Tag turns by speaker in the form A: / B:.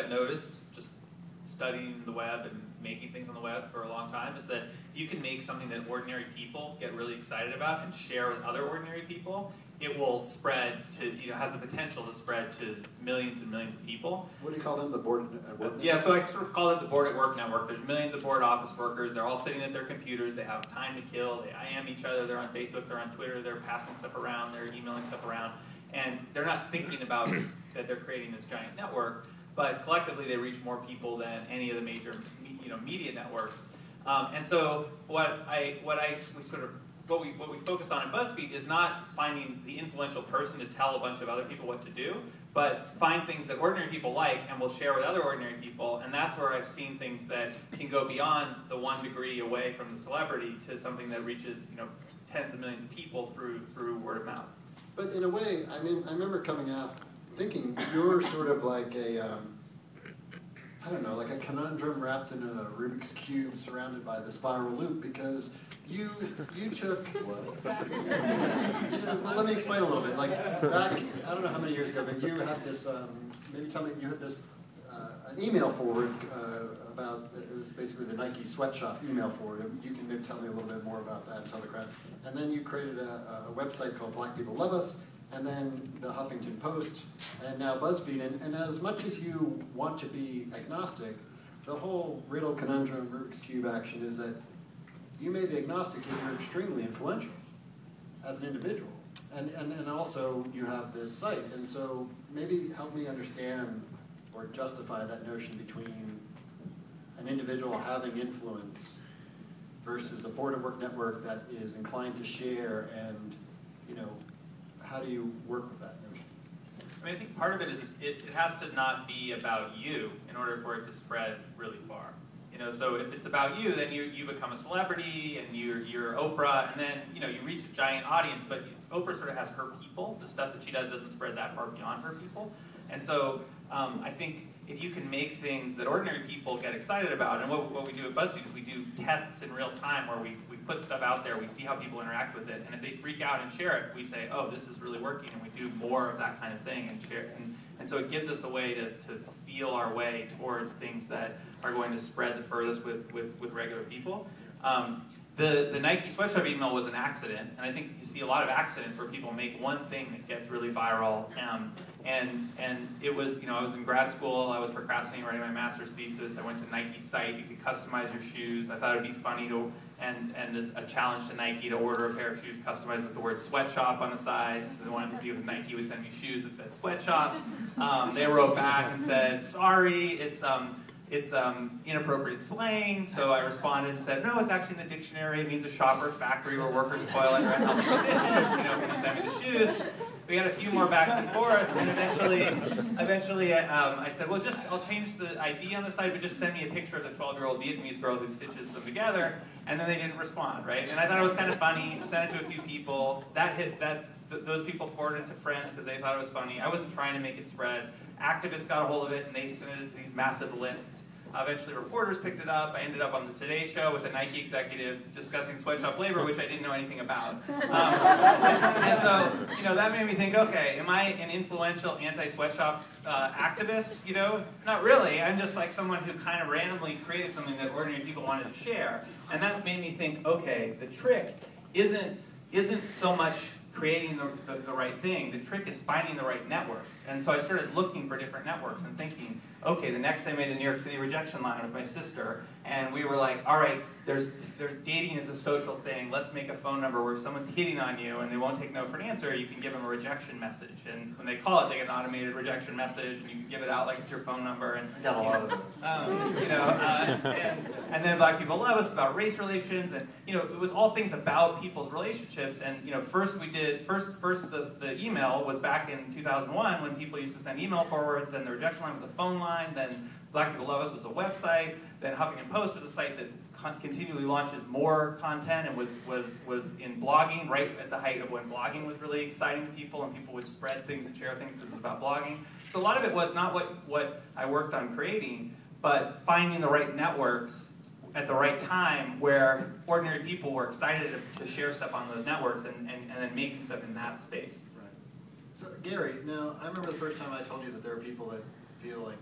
A: I've noticed, just studying the web and making things on the web for a long time, is that you can make something that ordinary people get really excited about and share with other ordinary people. It will spread to, has the potential to spread to millions and millions of people.
B: What do you call them, the board at work network?
A: Yeah, so I sort of call it the board at work network. There's millions of board office workers. They're all sitting at their computers. They have time to kill. They IM each other. They're on Facebook. They're on Twitter. They're passing stuff around. They're emailing stuff around. And they're not thinking about that they're creating this giant network, but collectively they reach more people than any of the major media networks. And so what we focus on in BuzzFeed is not finding the influential person to tell a bunch of other people what to do, but find things that ordinary people like and will share with other ordinary people. And that's where I've seen things that can go beyond the 1 degree away from the celebrity to something that reaches tens of millions of people through word of mouth.
B: But in a way, I mean, I remember coming out thinking you're sort of like a, I don't know, like a conundrum wrapped in a Rubik's Cube surrounded by the spiral loop, because you took, well, let me explain a little bit. Like back, I don't know how many years ago, but you had this, maybe tell me, you had this, an email forward about, it was basically the Nike sweatshop email forward. You can maybe tell me a little bit more about that and tell the crowd. And then you created a website called Black People Love Us, and then the Huffington Post, and now BuzzFeed. And as much as you want to be agnostic, the whole riddle, conundrum, Rubik's Cube action is that you may be agnostic and you're extremely influential as an individual. And also you have this site. And so maybe help me understand or justify that notion between an individual having influence versus a board of work network that is inclined to share, and how do you work with that notion?
A: I mean, I think part of it is it has to not be about you in order for it to spread really far. So if it's about you, then you become a celebrity and you're Oprah, and then you reach a giant audience. But Oprah sort of has her people. The stuff that she does doesn't spread that far beyond her people. And so I think if you can make things that ordinary people get excited about, and what we do at BuzzFeed is we do tests in real time where we put stuff out there, we see how people interact with it, and if they freak out and share it, we say, oh, this is really working, and we do more of that kind of thing and share. And so it gives us a way to feel our way towards things that are going to spread the furthest with regular people. The Nike sweatshop email was an accident, and I think you see a lot of accidents where people make one thing that gets really viral. And it was, I was in grad school, I was procrastinating writing my master's thesis. I went to Nike's site, you could customize your shoes. I thought it'd be funny and as a challenge to Nike to order a pair of shoes customized with the word sweatshop on the side. They wanted to see if Nike would send me shoes that said sweatshop. They wrote back and said, sorry, it's inappropriate slang. So I responded and said, no, it's actually in the dictionary. It means a shopper's factory where workers toil under unhealthy conditions. Can you send me the shoes? We had a few more backs and forth, and eventually I said, well, I'll change the ID on the site, but just send me a picture of the 12-year-old Vietnamese girl who stitches them together. And then they didn't respond, right? And I thought it was kind of funny. Sent it to a few people. Those people forwarded it to friends because they thought it was funny. I wasn't trying to make it spread. Activists got a hold of it, and they sent it to these massive lists. Eventually reporters picked it up. I ended up on the Today Show with a Nike executive discussing sweatshop labor, which I didn't know anything about. And so, that made me think, okay, am I an influential anti-sweatshop activist? Not really. I'm just like someone who kind of randomly created something that ordinary people wanted to share. And that made me think, okay, the trick isn't so much creating the right thing. The trick is finding the right networks. And so I started looking for different networks and thinking, okay, the next day I made the New York City rejection line with my sister, and we were like, all right, dating is a social thing. Let's make a phone number where if someone's hitting on you and they won't take no for an answer, you can give them a rejection message. And when they call it, they get an automated rejection message, and you can give it out like it's your phone number. And
B: I got a lot of those.
A: And then Black People Love Us about race relations, and it was all things about people's relationships. And first the email was back in 2001 when people used to send email forwards. Then the rejection line was a phone line. Then Black People Love Us was a website. Then Huffington Post was a site that continually launches more content and was in blogging right at the height of when blogging was really exciting to people, and people would spread things and share things because it was about blogging. So a lot of it was not what I worked on creating, but finding the right networks at the right time where ordinary people were excited to share stuff on those networks and then making stuff in that space.
B: Right. So Gary, now I remember the first time I told you that there are people that feel like